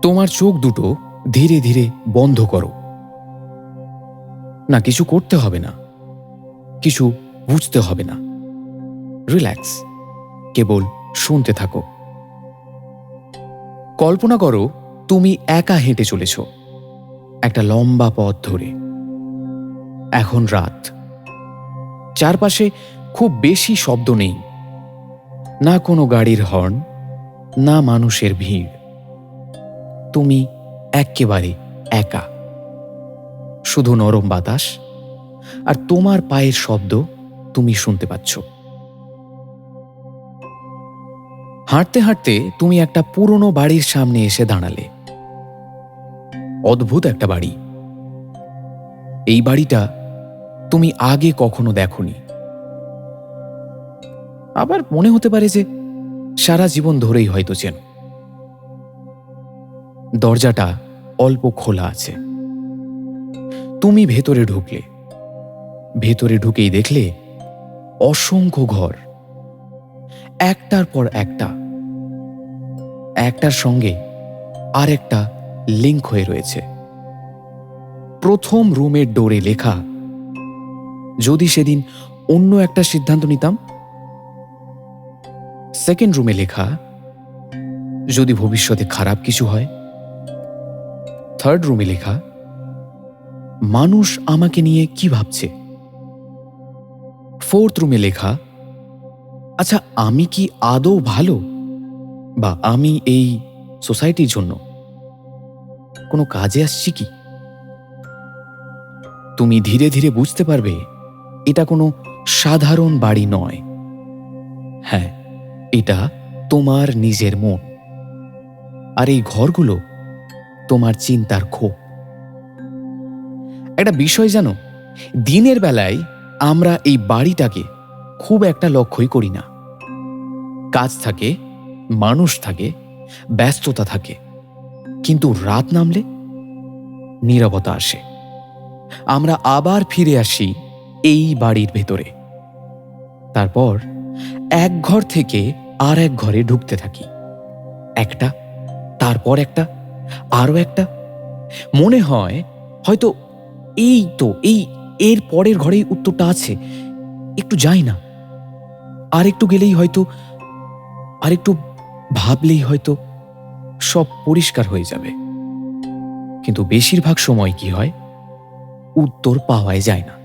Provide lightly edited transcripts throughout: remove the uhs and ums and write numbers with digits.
তোমার চোখ দুটো ধীরে ধীরে বন্ধ করো। না, কিছু করতে হবে না, কিছু বুঝতে হবে না। রিল্যাক্স, কেবল শুনতে থাকো। কল্পনা করো তুমি একা হেঁটে চলেছ একটা লম্বা পথ ধরে। এখন রাত, চারপাশে খুব বেশি শব্দ নেই, না কোনো গাড়ির হর্ন, না মানুষের ভিড়। তুমি একেবারে একা। শুধু নরম বাতাস আর তোমার পায়ের শব্দ তুমি শুনতে পাচ্ছ। হাঁটতে হাঁটতে তুমি একটা পুরনো বাড়ির সামনে এসে দাঁড়ালে। অদ্ভুত একটা বাড়ি। এই বাড়িটা তুমি আগে কখনো দেখোনি। আবার মনে হতে পারে যে সারা জীবন ধরেই হয়তো চেনো। দরজাটা অল্প খোলা আছে। তুমি ভেতরে ঢুকলে। ভেতরে ঢুকেই দেখলে অসংখ্য ঘর, একটার পর একটা, একটার সঙ্গে আরেকটা লিঙ্ক হয়ে রয়েছে। প্রথম রুমের ডোরে লেখা, যদি সেদিন অন্য একটা সিদ্ধান্ত নিতাম। সেকেন্ড রুমে লেখা, যদি ভবিষ্যতে খারাপ কিছু হয়। থার্ড রুমে লেখা, মানুষ আমাকে নিয়ে কি ভাবছে। ফোর্থ রুমে লেখা, আচ্ছা আমি কি আদৌ ভালো, বা আমি এই সোসাইটির জন্য কোনো কাজে আসছি কি। তুমি ধীরে ধীরে বুঝতে পারবে এটা কোনো সাধারণ বাড়ি নয়। হ্যাঁ, এটা তোমার নিজের মন। আর এই ঘরগুলো তোমার চিন্তার খোপ। একটা বিষয় জানো, দিনের বেলায় আমরা এই বাড়িটাকে খুব একটা লক্ষ্যই করি না। কাজ থাকে, মানুষ থাকে, ব্যস্ততা থাকে, কিন্তু রাত নামলে নীরবতা আসে। আমরা আবার ফিরে আসি এই বাড়ির ভেতরে। তারপর এক ঘর থেকে আর এক ঘরে ঢুকতে থাকি। একটা, তারপর একটা, আরো একটা। মনে হয় হয়তো এই এর পরের ঘরেই উত্তরটা আছে। একটু যাই না, আর একটু গেলেই হয়তো, আর একটু ভাবলেই হয়তো সব পরিষ্কার হয়ে যাবে। কিন্তু বেশিরভাগ সময় কি হয়, উত্তর পাওয়াই যায় না,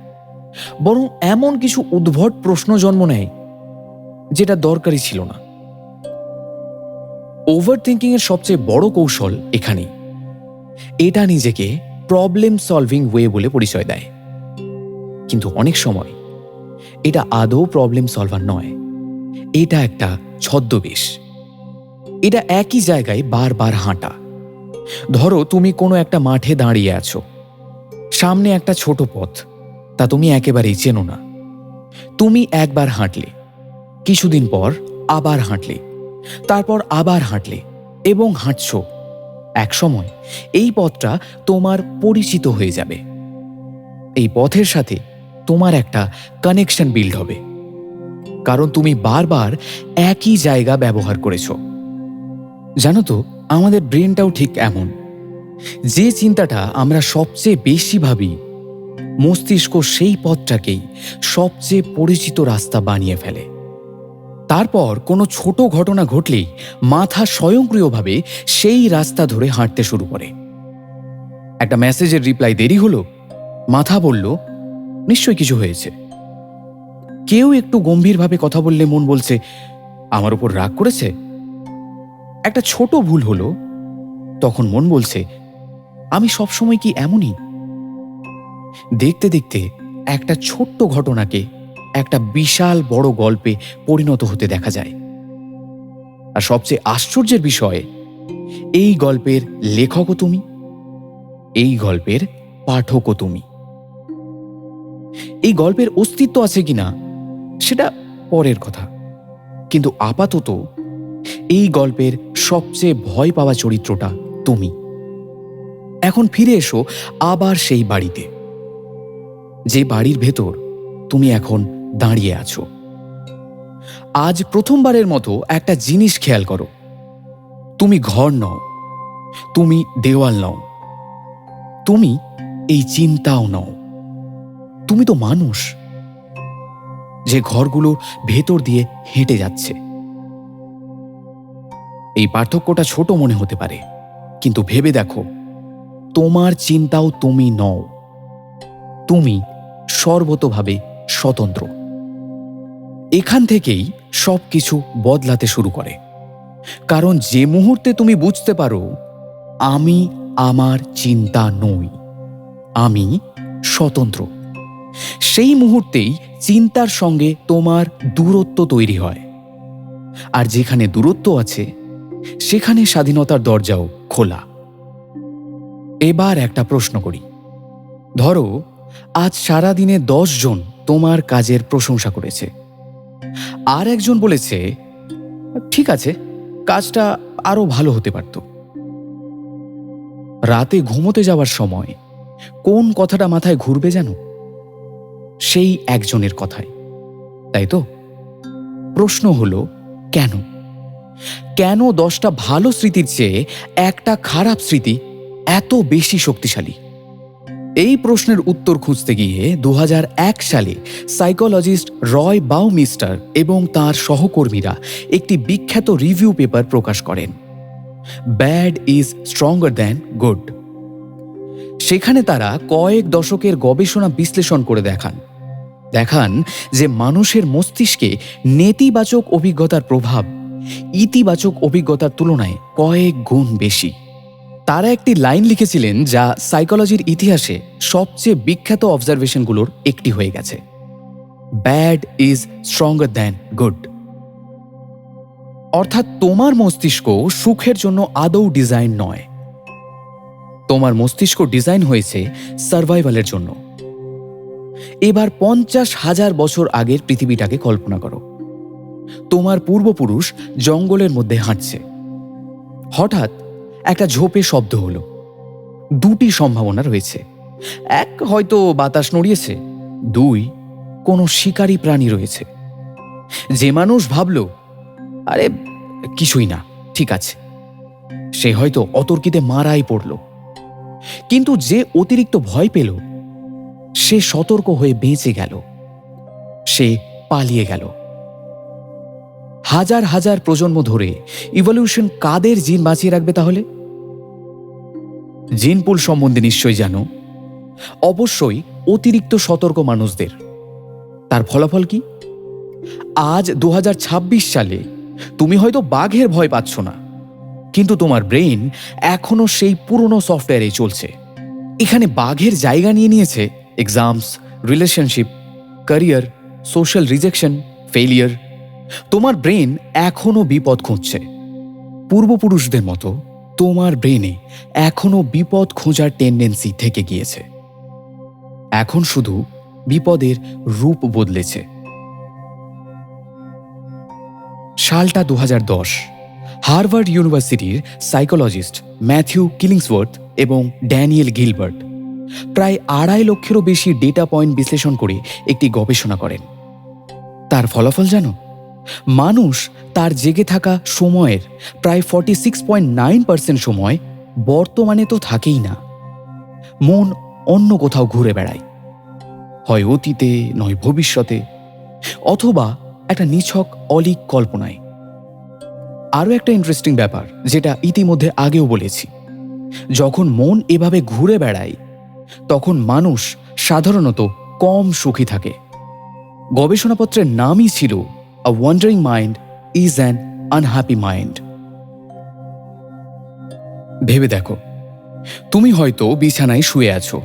বরং এমন কিছু উদ্ভট প্রশ্ন জন্ম নেয় যেটা দরকারই ছিল না। ওভার থিঙ্কিং এর সবচেয়ে বড় কৌশল এখানেই। এটা নিজেকে প্রবলেম সলভিং ওয়ে বলে পরিচয় দেয়, কিন্তু অনেক সময় এটা আদৌ প্রবলেম সলভার নয়। এটা একটা ছদ্মবেশ। এটা একই জায়গায় বারবার হাঁটা। ধরো তুমি কোনো একটা মাঠে দাঁড়িয়ে আছো, সামনে একটা ছোট পথ, তা তুমি একেবারেই চেনো না। তুমি একবার হাঁটলে, কিছুদিন পর আবার হাঁটলে, তারপর আবার হাঁটলে এবং হাঁটছো। এক সময় এই পথটা তোমার পরিচিত হয়ে যাবে। এই পথের সাথে তোমার একটা কানেকশন বিল্ড হবে, কারণ তুমি বারবার একই জায়গা ব্যবহার করেছ। জানো তো, আমাদের ব্রেনটাও ঠিক এমন। যে চিন্তাটা আমরা সবচেয়ে বেশি ভাবি, মস্তিষ্ক সেই পথটাকেই সবচেয়ে পরিচিত রাস্তা বানিয়ে ফেলে। তারপর কোনো ছোট ঘটনা ঘটলেই মাথা স্বয়ংক্রিয়ভাবে সেই রাস্তা ধরে হাঁটতে শুরু করে। একটা মেসেজের রিপ্লাই দেরি হলো, মাথা বলল নিশ্চয়ই কিছু হয়েছে। কেউ একটু গম্ভীরভাবে কথা বললে মন বলছে আমার উপর রাগ করেছে। একটা ছোট ভুল হলো, তখন মন বলছে আমি সবসময় কি এমনই। দেখতে দেখতে একটা ছোট্ট ঘটনাকে একটা বিশাল বড় গল্পে পরিণত হতে দেখা যায়। আর সবচেয়ে আশ্চর্যের বিষয়, এই গল্পের লেখকও তুমি, এই গল্পের পাঠকও তুমি। এই গল্পের অস্তিত্ব আছে কিনা সেটা পরের কথা, কিন্তু আপাতত এই গল্পের সবচেয়ে ভয় পাওয়া চরিত্রটা তুমি। এখন ফিরে এসো আবার সেই বাড়িতে, যে বাড়ির ভেতর তুমি এখন দাঁড়িয়ে আছো। আজ প্রথমবারের মতো একটা জিনিস খেয়াল করো, তুমি ঘর নও, তুমি দেওয়াল নও, তুমি এই চিন্তাও নও, তুমি তো মানুষ যে ঘরগুলোর ভেতর দিয়ে হেঁটে যাচ্ছে। এই পার্থক্যটা ছোট মনে হতে পারে, কিন্তু ভেবে দেখো, তোমার চিন্তাও তুমি নও, তুমি সর্বতোভাবে স্বতন্ত্র। এখান থেকেই সবকিছু বদলাতে শুরু করে, কারণ যে মুহূর্তে তুমি বুঝতে পারো আমি আমার চিন্তা নই, আমি স্বতন্ত্র, সেই মুহূর্তেই চিন্তার সঙ্গে তোমার দূরত্ব তৈরি হয়। আর যেখানে দূরত্ব আছে সেখানে স্বাধীনতার দরজাও খোলা। এবার একটা প্রশ্ন করি। ধরো আজ সারাদিনে 10 জন তোমার কাজের প্রশংসা করেছে, আর একজন বলেছে ঠিক আছে, কাজটা আরো ভালো হতে পারত। রাতে ঘুমোতে যাওয়ার সময় কোন কথাটা মাথায় ঘুরবে জানো? সেই একজনের কথাই, তাই তো? প্রশ্ন হলো কেন? কেন 10টা ভালো স্মৃতির চেয়ে একটা খারাপ স্মৃতি এত বেশি শক্তিশালী? এই প্রশ্নের উত্তর খুঁজতে গিয়ে 2001 সালে সাইকোলজিস্ট রয় বাউমিস্টার এবং তার সহকর্মীরা একটি বিখ্যাত রিভিউ পেপার প্রকাশ করেন, bad is stronger than good. সেখানে তারা কয়েক দশকের গবেষণা বিশ্লেষণ করে দেখান যে মানুষের মস্তিষ্কে নেতিবাচক অভিজ্ঞতার প্রভাব ইতিবাচক অভিজ্ঞতার তুলনায় কয়েক গুণ বেশি। তারা একটি লাইন লিখেছিলেন যা সাইকোলজির ইতিহাসে সবচেয়ে বিখ্যাত অবজারভেশনগুলোর একটি হয়ে গেছে, bad is stronger than good. অর্থাৎ তোমার মস্তিষ্ক সুখের জন্য আদৌ ডিজাইন নয়, তোমার মস্তিষ্ক ডিজাইন হয়েছে সার্ভাইভালের জন্য। এবার 50,000 বছর আগের পৃথিবীটাকে কল্পনা করো। তোমার পূর্বপুরুষ জঙ্গলের মধ্যে হাঁটছে, হঠাৎ একটা ঝোপে শব্দ হলো। দুটি সম্ভাবনা রয়েছে, এক, হয়তো বাতাস নড়িয়েছে, দুই, কোনো শিকারী প্রাণী রয়েছে। যে মানুষ ভাবল আরে কিছুই না, ঠিক আছে, সে হয়তো অতর্কিতে মারাই পড়ল। কিন্তু যে অতিরিক্ত ভয় পেল সে সতর্ক হয়ে বেঁচে গেল, সে পালিয়ে গেল। হাজার হাজার প্রজন্ম ধরে ইভলিউশন কাদের জিন বাঁচিয়ে রাখবে তাহলে? জিন পুল সম্বন্ধে নিশ্চয়ই জানো, অবশ্যই অতিরিক্ত সতর্ক মানুষদের। তার ফলাফল কি? আজ 2026 সালে তুমি হয়তো বাঘের ভয় পাচ্ছ না, কিন্তু তোমার ব্রেইন এখনো সেই পুরনো সফটওয়্যারে চলছে। এখানে বাঘের জায়গা নিয়ে নিয়েছে exams, relationship, career, social rejection, failure. তোমার ব্রেন এখনো বিপদ খুঁজছে। পূর্বপুরুষদের মতো তোমার ব্রেনে এখনো বিপদ খোঁজার টেন্ডেন্সি থেকে গিয়েছে। এখন শুধু বিপদের রূপ বদলেছে। সালটা 2010। হার্ভার্ড ইউনিভার্সিটির সাইকোলজিস্ট ম্যাথিউ কিলিংসওয়ার্থ এবং ড্যানিয়েল গিলবার্ট প্রায় 2.5 লক্ষেরও বেশি ডেটা পয়েন্ট বিশ্লেষণ করে একটি গবেষণা করেন। তার ফলাফল জানো? মানুষ তার জেগে থাকা সময়ের প্রায় 46.9% সময় বর্তমানে তো থাকেই না, মন অন্য কোথাও ঘুরে বেড়ায়, হয় অতীতে, নয় ভবিষ্যতে, অথবা একটা নিছক অলীক কল্পনায়। আরও একটা ইন্টারেস্টিং ব্যাপার, যেটা ইতিমধ্যে আগেও বলেছি, যখন মন এভাবে ঘুরে বেড়ায় তখন মানুষ সাধারণত কম সুখী থাকে। গবেষণাপত্রের নামই ছিল a wandering mind is an unhappy mind. ভেবে দেখো, তুমি হয়তো বিছানায় শুয়ে আছো,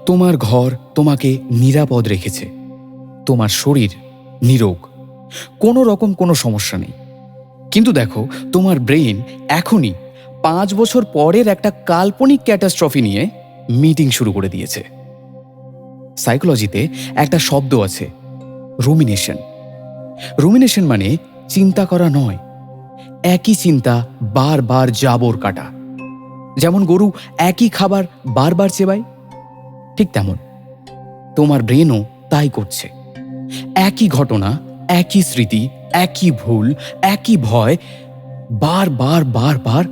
তোমার ঘর তোমাকে নিরাপদ রেখেছে, তোমার শরীর নিরোগ, কোনো রকম কোনো সমস্যা নেই। কিন্তু দেখো, তোমার ব্রেইন এখনই 5 বছর পরের একটা কাল্পনিক ক্যাটাস্ট্রফি নিয়ে মিটিং শুরু করে দিয়েছে। সাইকোলজিতে একটা শব্দ আছে, রুমিনেশন। রুমিনেশন মানে চিন্তা করা নয়, একই চিন্তা বারবার জাবর কাটা। যেমন গরু একই খাবার বারবার চেবায়, ঠিক তেমন তোমার ব্রেনও তাই করছে। একই ঘটনা, একই স্মৃতি, একই ভুল, একই ভয় বারবার বারবার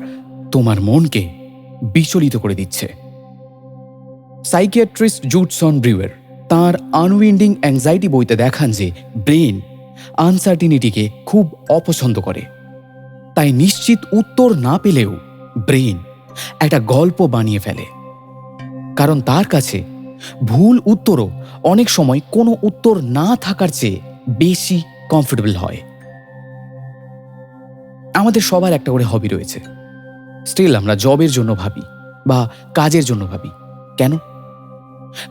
তোমার মনকে বিচলিত করে দিচ্ছে। সাইকিয়াট্রিস্ট জুডসন ব্রিউয়ার তাঁর আনউইন্ডিং অ্যাংজাইটি বইতে দেখান যে ব্রেন আনসার্টিনিটিকে খুব অপছন্দ করে। তাই নিশ্চিত উত্তর না পেলেও ব্রেন একটা গল্প বানিয়ে ফেলে, কারণ তার কাছে ভুল উত্তরও অনেক সময় কোনো উত্তর না থাকার চেয়ে বেশি কমফোর্টেবল হয়। আমাদের সবার একটা করে হবি রয়েছে, স্টিল আমরা জবের জন্য ভাবি বা কাজের জন্য ভাবি। কেন?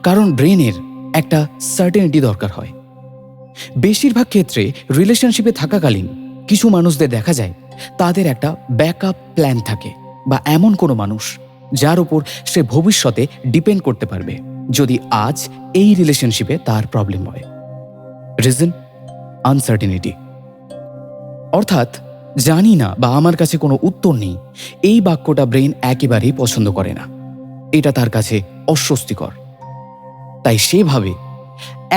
কারণ ব্রেনের একটা সার্টেনিটি দরকার হয়। বেশিরভাগ ক্ষেত্রে রিলেশনশিপে থাকাকালীন কিছু মানুষদের দেখা যায় তাদের একটা ব্যাকআপ প্ল্যান থাকে, বা এমন কোনো মানুষ যার উপর সে ভবিষ্যতে ডিপেন্ড করতে পারবে যদি আজ এই রিলেশনশিপে তার প্রবলেম হয়। রিজন আনসার্টেনিটি, অর্থাৎ জানি না বা আমার কাছে কোনো উত্তর নেই, এই বাক্যটা ব্রেন একেবারেই পছন্দ করে না। এটা তার কাছে অস্বস্তিকর। তাই সেভাবে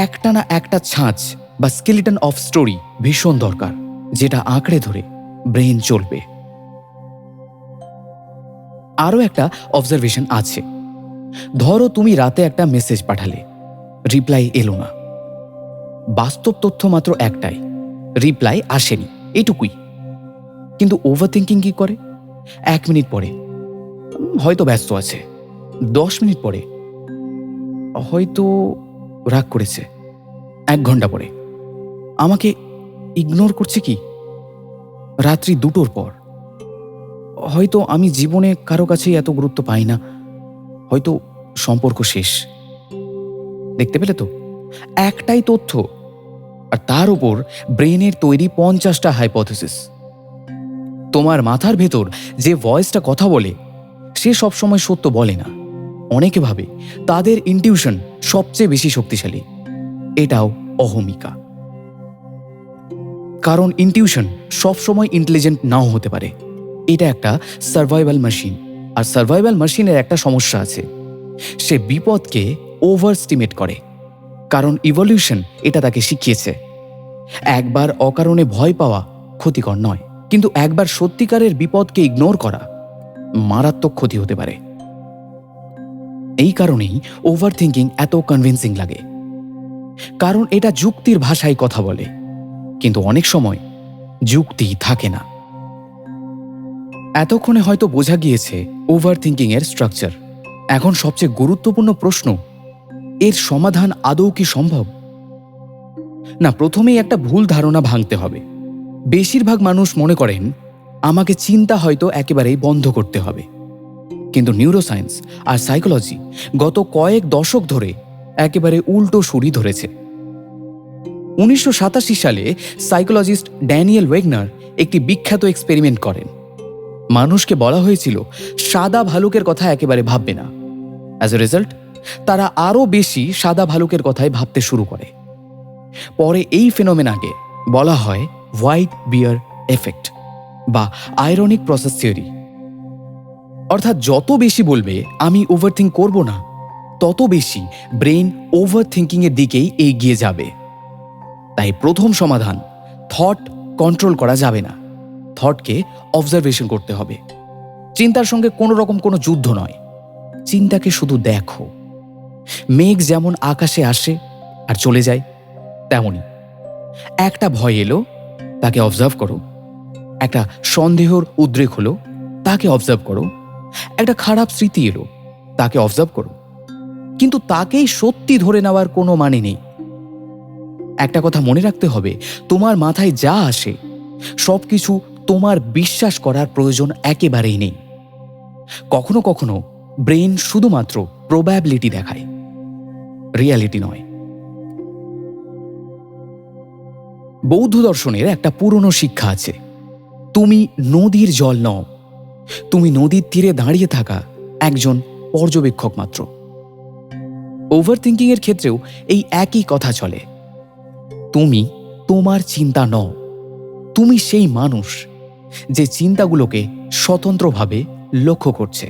একটা না একটা ছাঁচ বা স্কেলিটন অফ স্টোরি ভীষণ দরকার, যেটা আঁকড়ে ধরে ব্রেন চলবে। আরও একটা অবজারভেশন আছে। ধরো তুমি রাতে একটা মেসেজ পাঠালে, রিপ্লাই এলো না। বাস্তব তথ্য মাত্র একটাই, রিপ্লাই আসেনি, এটুকুই। কিন্তু ওভারথিঙ্কিং কি করে? 1 মিনিট পরে হয়তো ব্যস্ত আছে, 10 মিনিট পরে হয়তো রাগ করেছে, 1 ঘন্টা পরে আমাকে ইগনোর করছে কি, রাত্রি 2টোর পর হয়তো আমি জীবনে কারো কাছেই এত গুরুত্ব পাই না, হয়তো সম্পর্ক শেষ। দেখতে পেলে তো, একটাই তথ্য, আর তার উপর ব্রেনের তৈরি 50টা হাইপোথেসিস। তোমার মাথার ভেতর যে ভয়েসটা কথা বলে সে সবসময় সত্য বলে না। অনেকে ভাবে তাদের ইনটিউশন সবচেয়ে বেশি শক্তিশালী। এটাও অহমিকা। কারণ ইনটিউশন সবসময় ইন্টেলিজেন্ট নাও হতে পারে। এটা একটা সার্ভাইভাল মেশিন, আর সার্ভাইভাল মেশিনের একটা সমস্যা আছে, সে বিপদকে ওভারস্টিমেট করে। কারণ ইভলিউশন এটা তাকে শিখিয়েছে, একবার অকারণে ভয় পাওয়া ক্ষতিকর নয়, কিন্তু একবার সত্যিকারের বিপদকে ইগনোর করা মারাত্মক ক্ষতি হতে পারে। এই কারণেই ওভার থিঙ্কিং এত কনভিন্সিং লাগে, কারণ এটা যুক্তির ভাষায় কথা বলে, কিন্তু অনেক সময় যুক্তি থাকে না। এতক্ষণে হয়তো বোঝা গিয়েছে ওভার থিঙ্কিং এর স্ট্রাকচার। এখন সবচেয়ে গুরুত্বপূর্ণ প্রশ্ন, এর সমাধান আদৌ কি সম্ভব? না, প্রথমেই একটা ভুল ধারণা ভাঙতে হবে। বেশিরভাগ মানুষ মনে করেন আমাকে চিন্তা হয়তো একেবারেই বন্ধ করতে হবে, কিন্তু নিউরোসায়েন্স আর সাইকোলজি গত কয়েক দশক ধরে একেবারে উল্টো সুরই ধরেছে। 1987 সালে সাইকোলজিস্ট ড্যানিয়েল ওয়েগনার একটি বিখ্যাত এক্সপেরিমেন্ট করেন। মানুষকে বলা হয়েছিল সাদা ভালুকের কথা একেবারে ভাববে না। অ্যাজ এ রেজাল্ট তারা আরও বেশি সাদা ভালুকের কথাই ভাবতে শুরু করে। পরে এই ফেনোমেনাকে বলা হয় হোয়াইট বিয়ার এফেক্ট বা আইরনিক প্রসেস থিওরি। অর্থাৎ যত বেশি বলবে আমি ওভারথিঙ্ক করব না, তত বেশি ব্রেন ওভারথিঙ্কিংয়ের দিকেই এগিয়ে যাবে। তাই প্রথম সমাধান, থট কন্ট্রোল করা যাবে না, থটকে অবজারভেশন করতে হবে। চিন্তার সঙ্গে কোনো রকম কোনো যুদ্ধ নয়, চিন্তাকে শুধু দেখো। মেঘ যেমন আকাশে আসে আর চলে যায়, তেমনই একটা ভয় এলো, তাকে অবজার্ভ করো। একটা সন্দেহর উদ্রেক হলো, তাকে অবজার্ভ করো। একটা খারাপ স্মৃতি এলো, তাকে অবজার্ভ করো। কিন্তু তাকেই সত্যি ধরে নেওয়ার কোনো মানে নেই। একটা কথা মনে রাখতে হবে, তোমার মাথায় যা আসে সবকিছু তোমার বিশ্বাস করার প্রয়োজন একেবারেই নেই। কখনো কখনো ব্রেন শুধুমাত্র প্রবাবিলিটি দেখায়, রিয়ালিটি নয়। বৌদ্ধ দর্শনের একটা পুরনো শিক্ষা আছে, তুমি নদীর জল নও, তুমি নদীর তীরে দাঁড়িয়ে থাকা একজন পর্যবেক্ষক মাত্র। ওভারথিঙ্কিং এর ক্ষেত্রেও এই একই কথা চলে। তুমি তোমার চিন্তা নও, তুমি সেই মানুষ যে চিন্তাগুলোকে স্বতন্ত্রভাবে লক্ষ্য করছে।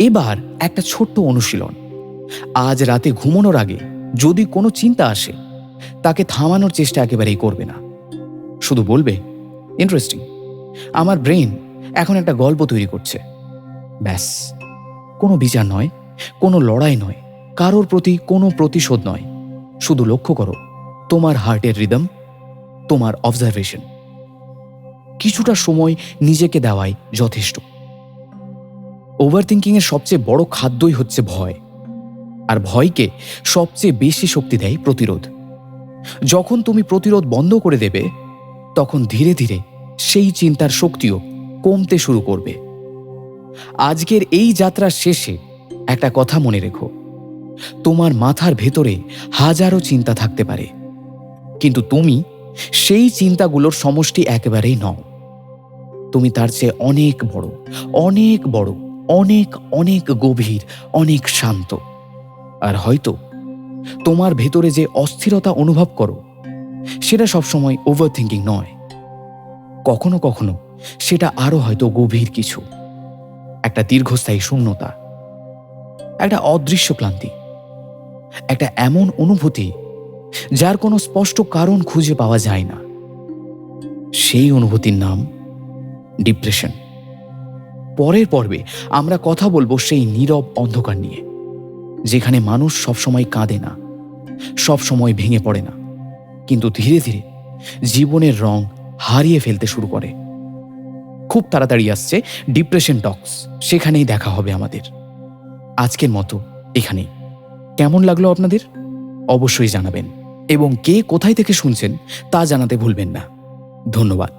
এবার একটা ছোট্ট অনুশীলন। আজ রাতে ঘুমানোর আগে যদি কোনো চিন্তা আসে, তাকে থামানোর চেষ্টা একেবারেই করবে না। শুধু বলবে, ইন্টারেস্টিং, আমার ব্রেন এখন একটা গল্প তৈরি করছে। ব্যাস, কোনো বিচার নয়, কোনো লড়াই নয়, কারোর প্রতি কোনো প্রতিশোধ নয়। শুধু লক্ষ্য করো তোমার হার্টের রিদম, তোমার অবজারভেশন। কিছুটা সময় নিজেকে দেওয়াই যথেষ্ট। ওভারথিঙ্কিংয়ের সবচেয়ে বড় খাদ্যই হচ্ছে ভয়, আর ভয়কে সবচেয়ে বেশি শক্তি দেয় প্রতিরোধ। যখন তুমি প্রতিরোধ বন্ধ করে দেবে, তখন ধীরে ধীরে সেই চিন্তার শক্তিও কমতে শুরু করবে। আজকের এই যাত্রার শেষে একটা কথা মনে রেখো, তোমার মাথার ভেতরে হাজারো চিন্তা থাকতে পারে, কিন্তু তুমি সেই চিন্তাগুলোর সমষ্টি একেবারেই নও। তুমি তার চেয়ে অনেক বড়, অনেক বড়, অনেক অনেক গভীর, অনেক শান্ত। আর হয়তো তোমার ভেতরে যে অস্থিরতা অনুভব করো, সেটা সবসময় ওভারথিঙ্কিং নয়। কখনো কখনো সেটা আরো হয়তো গভীর কিছু, একটা দীর্ঘস্থায়ী শূন্যতা, একটা অদৃশ্য ক্লান্তি, একটা এমন অনুভূতি যার কোনো স্পষ্ট কারণ খুঁজে পাওয়া যায় না। সেই অনুভূতির নাম ডিপ্রেশন। পরের পর্বে আমরা কথা বলবো সেই নীরব অন্ধকার নিয়ে, যেখানে মানুষ সবসময় কাঁদে না, সবসময় ভেঙে পড়ে না, কিন্তু ধীরে ধীরে জীবনের রং হারিয়ে ফেলতে শুরু করে। খুব তাড়াতাড়ি আসছে ডিপ্রেশন টক্স, সেখানেই দেখা হবে আমাদের। আজকের মতো এখানেই। কেমন লাগলো আপনাদের অবশ্যই জানাবেন, এবং কে কোথায় থেকে শুনছেন তা জানাতে ভুলবেন না। ধন্যবাদ।